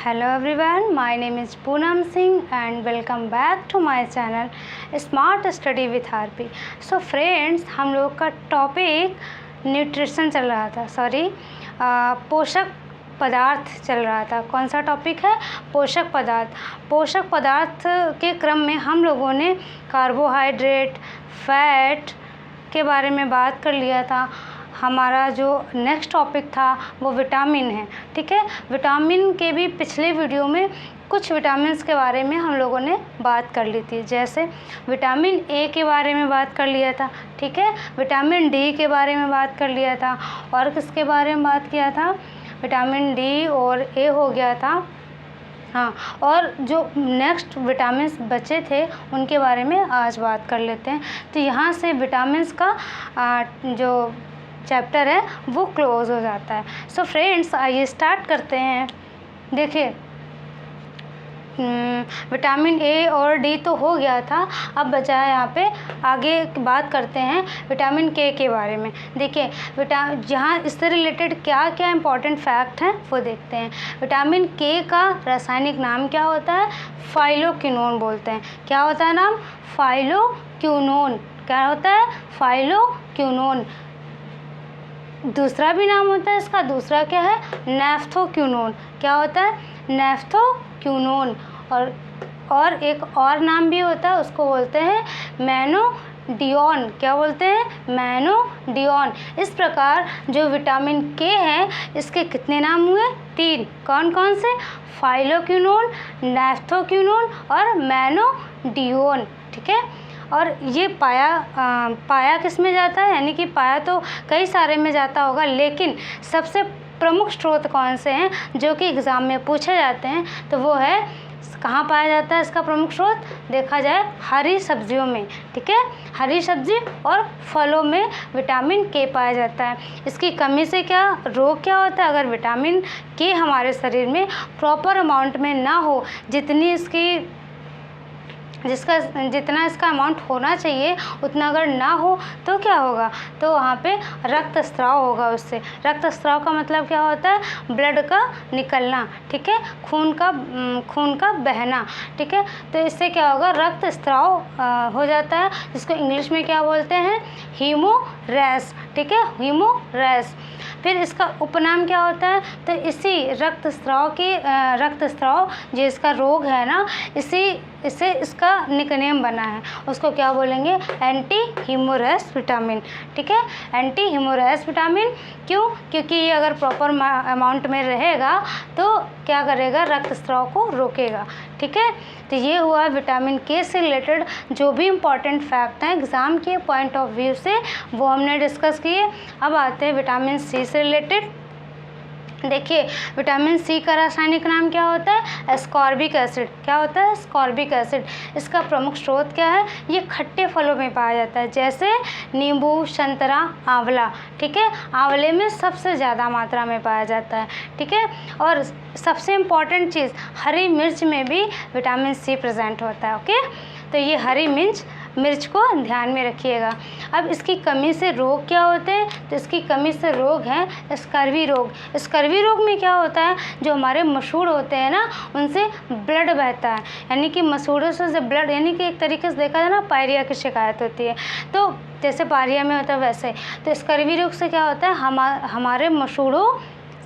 Hello everyone, my name is Poonam Singh and welcome back to my channel Smart Study with RP। So friends, हम लोग का topic nutrition चल रहा था, पोषक पदार्थ चल रहा था। कौन सा टॉपिक है? पोषक पदार्थ। पोषक पदार्थ के क्रम में हम लोगों ने कार्बोहाइड्रेट, फैट के बारे में बात कर लिया था। हमारा जो नेक्स्ट टॉपिक था वो विटामिन है। ठीक है, विटामिन के भी पिछले वीडियो में कुछ विटामिन्स के बारे में हम लोगों ने बात कर ली थी। जैसे विटामिन ए के बारे में बात कर लिया था। ठीक है, विटामिन डी के बारे में बात कर लिया था। और किसके बारे में बात किया था? विटामिन डी और ए हो गया था। हाँ, और जो नेक्स्ट विटामिन्स बचे थे उनके बारे में आज बात कर लेते हैं। तो यहाँ से विटामिन्स का जो चैप्टर है वो क्लोज हो जाता है। सो फ्रेंड्स, आइए स्टार्ट करते हैं। देखिए, विटामिन ए और डी तो हो गया था। अब बचा है यहाँ पे आगे बात करते हैं विटामिन के बारे में। देखिए, जहाँ इससे रिलेटेड क्या क्या इंपॉर्टेंट फैक्ट हैं वो देखते हैं। विटामिन के का रासायनिक नाम क्या होता है? फाइलोक्विनोन बोलते हैं। क्या होता है नाम? फाइलोक्विनोन। क्या होता है? फाइलोक्विनोन। दूसरा भी नाम होता है इसका, दूसरा क्या है? नैफ्थोक्विनोन। क्या होता है? नैफ्थोक्विनोन। और एक और नाम भी होता है, उसको बोलते हैं मैनोडियोन। क्या बोलते हैं? मैनोडियोन। इस प्रकार जो विटामिन के है इसके कितने नाम हुए? 3। कौन कौन से? फाइलोक्विनोन, नैफ्थोक्विनोन और मैनोडियोन। ठीक है, और ये पाया किस में जाता है? यानी कि पाया तो कई सारे में जाता होगा, लेकिन सबसे प्रमुख स्रोत कौन से हैं जो कि एग्ज़ाम में पूछे जाते हैं? तो वो है, कहाँ पाया जाता है इसका प्रमुख स्रोत? देखा जाए हरी सब्जियों में। ठीक है, हरी सब्जी और फलों में विटामिन के पाया जाता है। इसकी कमी से क्या रोग क्या होता है? अगर विटामिन के हमारे शरीर में प्रॉपर अमाउंट में ना हो, जितना इसका अमाउंट होना चाहिए उतना अगर ना हो तो क्या होगा? तो वहाँ पे रक्तस्राव होगा। उससे रक्तस्राव का मतलब क्या होता है? ब्लड का निकलना। ठीक है, खून का बहना। ठीक है, तो इससे क्या होगा? रक्तस्राव हो जाता है, जिसको इंग्लिश में क्या बोलते हैं? हीमोरेस। ठीक है, हीमोरेस। फिर इसका उपनाम क्या होता है? तो इसी रक्तस्राव जो इसका रोग है ना, इससे इसका निकनेम बना है। उसको क्या बोलेंगे? Anti haemorrhagic vitamin. ठीक है, एंटी हीमोरेस विटामिन। क्यों? क्योंकि ये अगर प्रॉपर अमाउंट में रहेगा तो क्या करेगा? रक्तस्राव को रोकेगा। ठीक है, तो ये हुआ विटामिन के से रिलेटेड जो भी इम्पॉर्टेंट फैक्ट हैं एग्ज़ाम के पॉइंट ऑफ व्यू से, वो हमने डिस्कस किए। अब आते हैं विटामिन सी से रिलेटेड। देखिए, विटामिन सी का रासायनिक नाम क्या होता है? Ascorbic acid. क्या होता है? Ascorbic acid. इसका प्रमुख स्रोत क्या है? ये खट्टे फलों में पाया जाता है, जैसे नींबू, संतरा, आंवला। ठीक है, आंवले में सबसे ज़्यादा मात्रा में पाया जाता है। ठीक है, और सबसे इम्पॉर्टेंट चीज़, हरी मिर्च में भी विटामिन सी प्रेजेंट होता है। ओके, तो ये हरी मिर्च को ध्यान में रखिएगा। अब इसकी कमी से रोग क्या होते हैं? तो इसकी कमी से रोग है स्कर्वी रोग। स्कर्वी रोग में क्या होता है? जो हमारे मसूड़ होते हैं ना, उनसे ब्लड बहता है। यानी कि मसूड़ों से जब ब्लड, यानी कि एक तरीके से देखा जाए ना, पायरिया की शिकायत होती है। तो जैसे पायरिया में होता है वैसे, तो स्कर्वी रोग से क्या होता है? हमारे मसूड़ों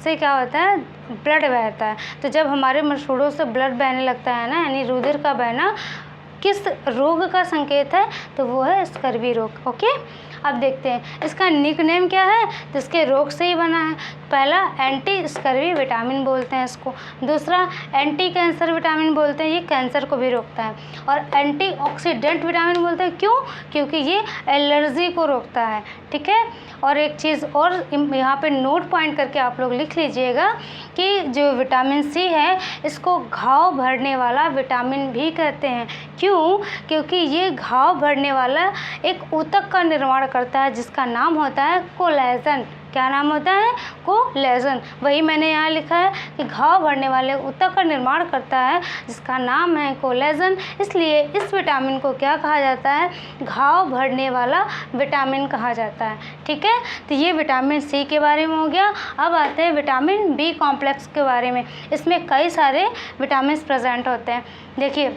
से क्या होता है? ब्लड बहता है। तो जब हमारे मसूड़ों से ब्लड बहने लगता है ना, यानी रुधिर का बहना किस रोग का संकेत है? तो वो है स्कर्वी रोग। ओके, अब देखते हैं इसका निकनेम क्या है। तो इसके रोग से ही बना है। पहला एंटी स्कर्वी विटामिन बोलते हैं इसको। दूसरा एंटी कैंसर विटामिन बोलते हैं, ये कैंसर को भी रोकता है। और एंटीऑक्सीडेंट विटामिन बोलते हैं। क्यों? क्योंकि ये एलर्जी को रोकता है। ठीक है, और एक चीज़ और यहाँ पे नोट पॉइंट करके आप लोग लिख लीजिएगा कि जो विटामिन सी है इसको घाव भरने वाला विटामिन भी कहते हैं। क्यों? क्योंकि ये घाव भरने वाला एक ऊतक का निर्माण करता है जिसका नाम होता है कोलेजन। क्या नाम होता है? कोलेजन। वही मैंने यहाँ लिखा है कि घाव भरने वाले ऊतक का निर्माण करता है जिसका नाम है कोलेजन, इसलिए इस विटामिन को क्या कहा जाता है? घाव भरने वाला विटामिन कहा जाता है। ठीक है, तो ये विटामिन सी के बारे में हो गया। अब आते हैं विटामिन बी कॉम्प्लेक्स के बारे में। इसमें कई सारे विटामिन प्रेजेंट होते हैं। देखिए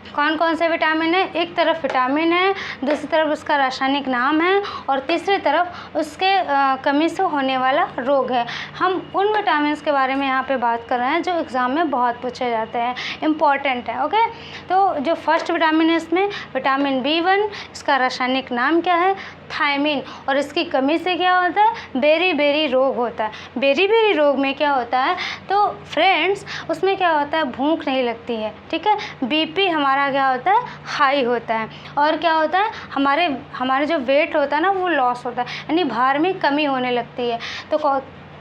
कौन कौन से विटामिन है? एक तरफ विटामिन है, दूसरी तरफ उसका रासायनिक नाम है, और तीसरी तरफ उसके कमी से होने वाला रोग है। हम उन विटामिन के बारे में यहाँ पे बात कर रहे हैं जो एग्ज़ाम में बहुत पूछे जाते हैं, इम्पॉर्टेंट है। ओके, तो जो फर्स्ट विटामिन है इसमें विटामिन B1, इसका रासायनिक नाम क्या है? थायमिन, और इसकी कमी से क्या होता है? बेरी रोग होता है। बेरी रोग में क्या होता है? तो फ्रेंड्स उसमें क्या होता है? भूख नहीं लगती है। ठीक है, बीपी हमारा क्या होता है? हाई होता है, और क्या होता है? हमारे जो वेट होता है ना वो लॉस होता है, यानी भार में कमी होने लगती है। तो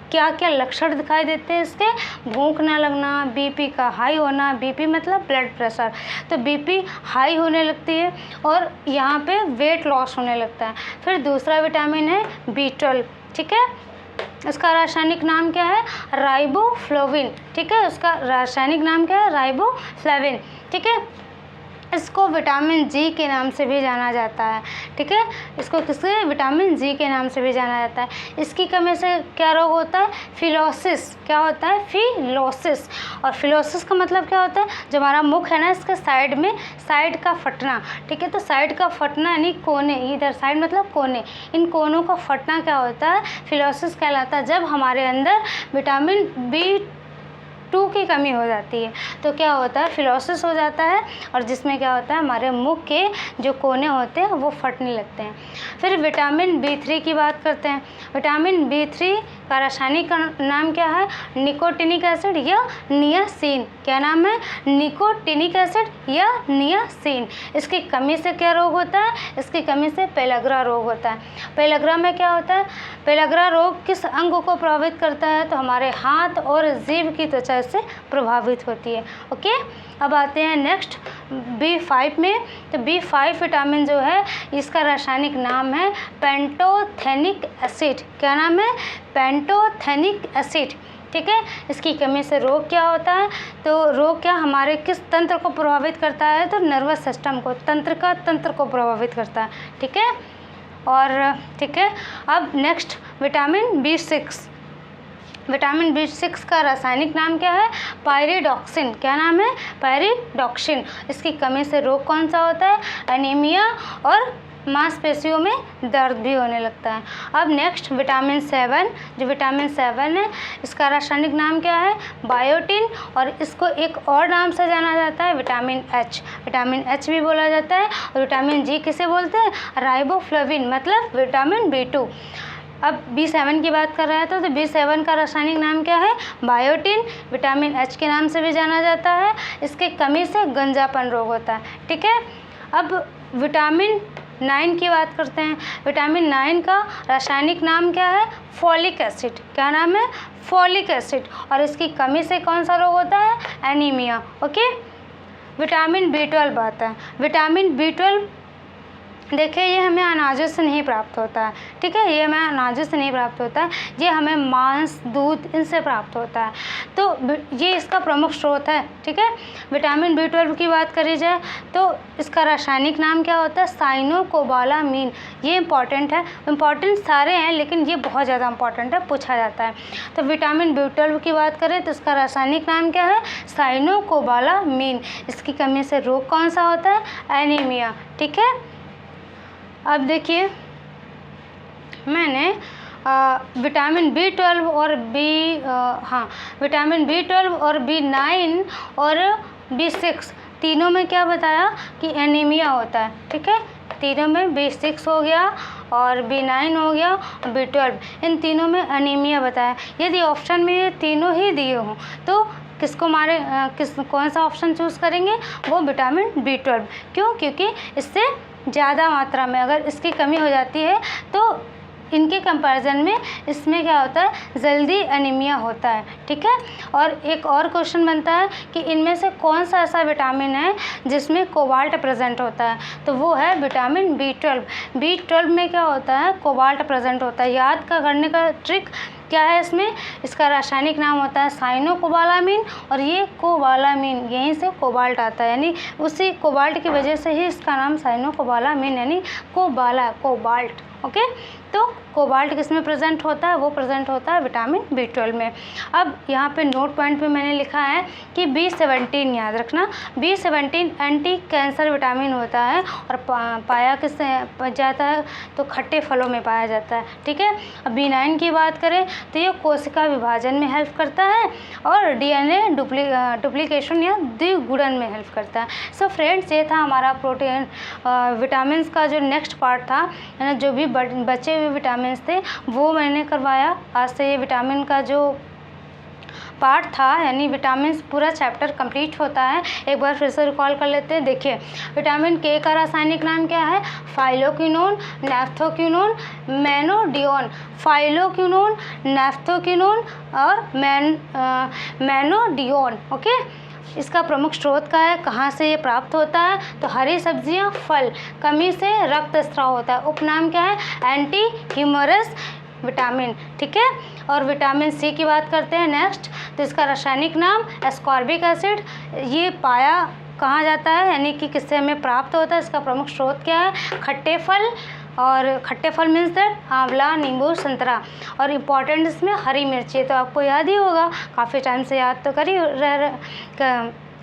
क्या क्या लक्षण दिखाई देते हैं इसके? भूख ना लगना, बीपी का हाई होना, बीपी मतलब ब्लड प्रेशर, तो बीपी हाई होने लगती है, और यहाँ पे वेट लॉस होने लगता है। फिर दूसरा विटामिन है B12। ठीक है, इसका रासायनिक नाम क्या है? राइबोफ्लाविन। ठीक है, उसका रासायनिक नाम क्या है? राइबोफ्लाविन। ठीक है, इसको विटामिन जी के नाम से भी जाना जाता है। ठीक है, इसको किसके? विटामिन जी के नाम से भी जाना जाता है। इसकी कमी से क्या रोग होता है? फिलोसिस। क्या होता है? फिलोसिस। और फिलोसिस का मतलब क्या होता है? जो हमारा मुख है ना, इसके साइड में साइड का फटना। ठीक है, तो साइड का फटना यानी कोने, इधर साइड मतलब कोने, इन कोनों का फटना क्या होता है? फिलोसिस कहलाता है। जब हमारे अंदर विटामिन B2 की कमी हो जाती है तो क्या होता है? फिलोसिस हो जाता है, और जिसमें क्या होता है? हमारे मुख के जो कोने होते हैं वो फटने लगते हैं। फिर विटामिन B3 की बात करते हैं। विटामिन B3 का रासायनिक नाम क्या है? निकोटिनिक एसिड या नियासिन। क्या नाम है? निकोटिनिक एसिड या नियासिन। इसकी कमी से क्या रोग होता है? इसकी कमी से पेलग्रा रोग होता है। पेलग्रा में क्या होता है? पेलग्रा रोग किस अंग को प्रभावित करता है? तो हमारे हाथ और जीभ की त्वचा से प्रभावित होती है। ओके, अब आते हैं नेक्स्ट B5 में। तो B5 विटामिन जो है इसका रासायनिक नाम है पेंटोथेनिक एसिड। क्या नाम है? Pantothenic acid. ठीक है, इसकी कमी से रोग क्या होता है? तो रोग क्या हमारे किस तंत्र को प्रभावित करता है? तो नर्वस सिस्टम को, तंत्र को प्रभावित करता है। ठीक है, और ठीक है, अब next vitamin B6। Vitamin B6 का रासायनिक नाम क्या है? पायरिडॉक्सिन। क्या नाम है? पायरिडॉक्सिन। इसकी कमी से रोग कौन सा होता है? एनीमिया, और मांसपेशियों में दर्द भी होने लगता है। अब नेक्स्ट विटामिन 7। जो विटामिन 7 है इसका रासायनिक नाम क्या है? बायोटिन, और इसको एक और नाम से जाना जाता है विटामिन H। विटामिन H भी बोला जाता है। और विटामिन G किसे बोलते हैं? राइबोफ्लाविन, मतलब विटामिन B2। अब B7 की बात कर रहे हैं तो B7 का रासायनिक नाम क्या है? बायोटिन। विटामिन H के नाम से भी जाना जाता है। इसके कमी से गंजापन रोग होता है। ठीक है, अब विटामिन 9 की बात करते हैं। विटामिन 9 का रासायनिक नाम क्या है? Folic acid. क्या नाम है? Folic acid. और इसकी कमी से कौन सा रोग होता है? एनीमिया। ओके, विटामिन B12 आता है। विटामिन B12 देखिए ये हमें अनाजों से नहीं प्राप्त होता है। ठीक है, ये हमें अनाजों से नहीं प्राप्त होता है, ये हमें मांस, दूध इनसे प्राप्त होता है। तो ये इसका प्रमुख स्रोत है। ठीक है, विटामिन B12 की बात करी जाए तो इसका रासायनिक नाम क्या होता है? साइनोकोबालामीन। ये इंपॉर्टेंट है, इंपॉर्टेंट सारे हैं लेकिन ये बहुत ज़्यादा इंपॉर्टेंट है, पूछा जाता है। तो विटामिन B12 की बात करें तो इसका रासायनिक नाम क्या है? साइनोकोबालामीन। इसकी कमी से रोग कौन सा होता है? एनीमिया। ठीक है, अब देखिए मैंने विटामिन B12 और विटामिन B12 और B9 और B6 तीनों में क्या बताया कि एनीमिया होता है। ठीक है, तीनों में B6 हो गया और B9 हो गया और B12, इन तीनों में एनीमिया बताया। यदि ऑप्शन में ये तीनों ही दिए हों तो कौन सा ऑप्शन चूज़ करेंगे? वो विटामिन B12। क्यों? क्योंकि इससे ज़्यादा मात्रा में अगर इसकी कमी हो जाती है तो इनके कंपैरिजन में इसमें क्या होता है, जल्दी एनीमिया होता है। ठीक है, और एक और क्वेश्चन बनता है कि इनमें से कौन सा ऐसा विटामिन है जिसमें कोबाल्ट प्रेजेंट होता है, तो वो है विटामिन B12। B12 में क्या होता है, कोबाल्ट प्रेजेंट होता है। याद का करने का ट्रिक क्या है इसमें, इसका रासायनिक नाम होता है साइनोकोबालामिन, और ये कोबालामिन यहीं से कोबाल्ट आता है, यानी उसी कोबाल्ट की वजह से ही इसका नाम साइनोकोबालामिन यानी कोबाल्ट। ओके, तो कोबाल्ट किस में प्रेजेंट होता है, वो प्रेजेंट होता है विटामिन B12 में। अब यहाँ पे नोट पॉइंट पे मैंने लिखा है कि B17 याद रखना, B17 एंटी कैंसर विटामिन होता है और पाया किससे जाता है, तो खट्टे फलों में पाया जाता है। ठीक है, अब B9 की बात करें तो ये कोशिका विभाजन में हेल्प करता है और DNA डुप्लीकेशन या द्विगुणन में हेल्प करता है। सो फ्रेंड्स, ये था हमारा प्रोटीन विटामिन का जो नेक्स्ट पार्ट था, है ना, जो भी बचे हुए विटामिन थे वो मैंने करवाया। आज से ये विटामिन का जो पार्ट था यानी विटामिन पूरा चैप्टर कंप्लीट होता है। एक बार फिर से रिकॉल कर लेते हैं। देखिए, विटामिन के का रासायनिक नाम क्या है, फाइलोक्विनोन, नैफ्थोक्विनोन, मैनोडियोन। फाइलोक्विनोन, नैफ्थोक्विनोन और मैनोडियोन। ओके, इसका प्रमुख स्रोत का है, कहाँ से ये प्राप्त होता है, तो हरी सब्जियां, फल, कमी से रक्तस्राव होता है। उपनाम क्या है, एंटी ह्यूमरस विटामिन। ठीक है, और विटामिन C की बात करते हैं नेक्स्ट, तो इसका रासायनिक नाम एस्कॉर्बिक एसिड। ये पाया कहाँ जाता है, यानी कि किससे हमें प्राप्त होता है, इसका प्रमुख स्रोत क्या है, खट्टे फल, और खट्टे फल मीन्स दैट आंवला, नींबू, संतरा, और इम्पॉर्टेंट इसमें हरी मिर्ची। तो आपको याद ही होगा, काफ़ी टाइम से याद तो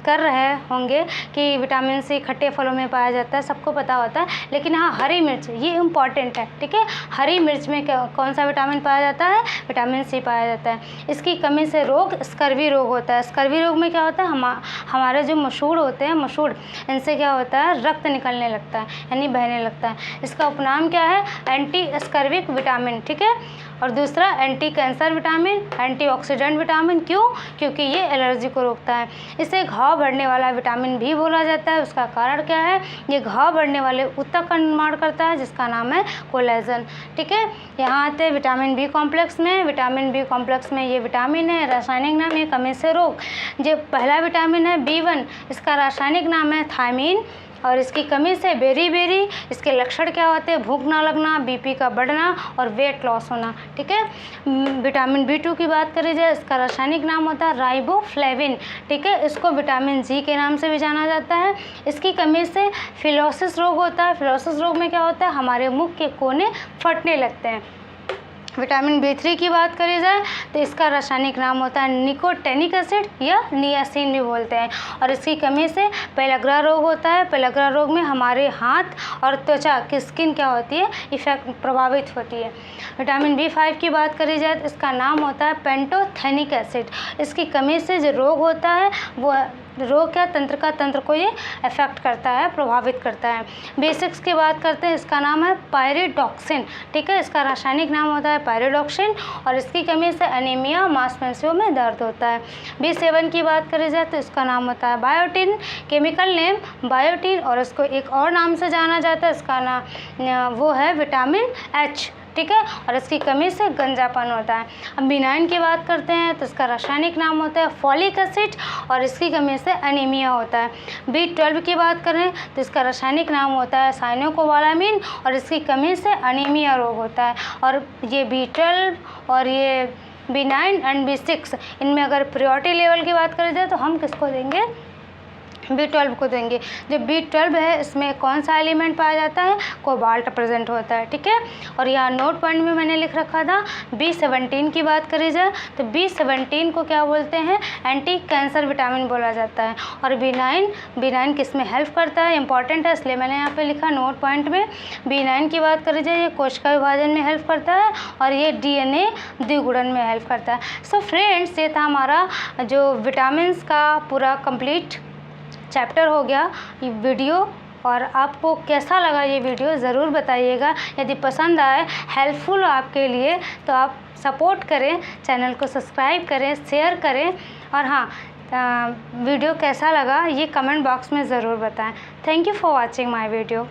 कर रहे होंगे कि विटामिन C खट्टे फलों में पाया जाता है, सबको पता होता है, लेकिन हाँ हरी मिर्च ये इम्पॉर्टेंट है। ठीक है, हरी मिर्च में कौन सा विटामिन पाया जाता है, विटामिन C पाया जाता है। इसकी कमी से रोग स्कर्वी रोग होता है। स्कर्वी रोग में क्या होता है, हमारे जो मसूड़ होते हैं, मसूड़, इनसे क्या होता है, रक्त निकलने लगता है यानी बहने लगता है। इसका उपनाम क्या है, एंटी स्कर्विक विटामिन। ठीक है, और दूसरा anti cancer vitamin, antioxidant vitamin. क्यों, क्योंकि ये एलर्जी को रोकता है। इसे घाव बढ़ने वाला विटामिन भी बोला जाता है। उसका कारण क्या है, ये घाव बढ़ने वाले ऊतक का निर्माण करता है जिसका नाम है कोलेजन। ठीक है, यहाँ आते हैं विटामिन B कॉम्प्लेक्स में। विटामिन B कॉम्प्लेक्स में ये विटामिन है, रासायनिक नाम है कमी से रोग। जो पहला विटामिन है B1, इसका रासायनिक नाम है थायमीन, और इसकी कमी से बेरी। इसके लक्षण क्या होते हैं, भूख ना लगना, BP का बढ़ना और वेट लॉस होना। ठीक है, विटामिन B2 की बात करी जाए, इसका रासायनिक नाम होता है राइबोफ्लेविन। ठीक है, इसको विटामिन G के नाम से भी जाना जाता है। इसकी कमी से फिलोसिस रोग होता है। फिलोसिस रोग में क्या होता है, हमारे मुख के कोने फटने लगते हैं। विटामिन B3 की बात करी जाए तो इसका रासायनिक नाम होता है निकोटेनिक एसिड या नियासिन भी बोलते हैं, और इसकी कमी से पेलग्रा रोग होता है। पेलग्रा रोग में हमारे हाथ और त्वचा की स्किन क्या होती है, इफेक्ट प्रभावित होती है। विटामिन B5 की बात करी जाए तो इसका नाम होता है पेंटोथेनिक एसिड। इसकी कमी से जो रोग होता है वो रोग क्या तंत्र को ये अफेक्ट करता है, प्रभावित करता है। B6 की बात करते हैं, इसका नाम है पायरिडॉक्सिन। ठीक है, इसका रासायनिक नाम होता है पायरिडॉक्सिन, और इसकी कमी से एनीमिया, मांसपेशियों में दर्द होता है। B7 की बात करी जाए तो इसका नाम होता है बायोटिन, केमिकल नेम बायोटिन, और इसको एक और नाम से जाना जाता है, इसका नाम वो है विटामिन H। ठीक है, और इसकी कमी से गंजापन होता है। अब B9 की बात करते हैं तो इसका रासायनिक नाम होता है फॉलिक एसिड, और इसकी कमी से एनीमिया होता है। B12 की बात करें तो इसका रासायनिक नाम होता है साइनोकोबालामिन, और इसकी कमी से एनीमिया रोग होता है। और ये B12 और ये B9 एंड B6, इनमें अगर प्रायोरिटी लेवल की बात करी जाए तो हम किसको देंगे, B12 को देंगे। जो B12 है इसमें कौन सा एलिमेंट पाया जाता है, कोबाल्ट प्रेजेंट होता है। ठीक है, और यहाँ नोट पॉइंट में मैंने लिख रखा था B17 की बात करी जाए तो B17 को क्या बोलते हैं, एंटी कैंसर विटामिन बोला जाता है। और B9 किस में हेल्प करता है, इंपॉर्टेंट है इसलिए मैंने यहाँ पे लिखा नोट पॉइंट में। B9 की बात करी जाए ये कोशिका विभाजन में हेल्प करता है, और ये DNA द्विगुणन में हेल्प करता है। सो फ्रेंड्स, ये था हमारा जो विटामिन का पूरा कंप्लीट चैप्टर हो गया ये वीडियो। और आपको कैसा लगा ये वीडियो ज़रूर बताइएगा। यदि पसंद आए, हेल्पफुल आपके लिए, तो आप सपोर्ट करें, चैनल को सब्सक्राइब करें, शेयर करें, और हाँ वीडियो कैसा लगा ये कमेंट बॉक्स में ज़रूर बताएं। Thank you for watching my video.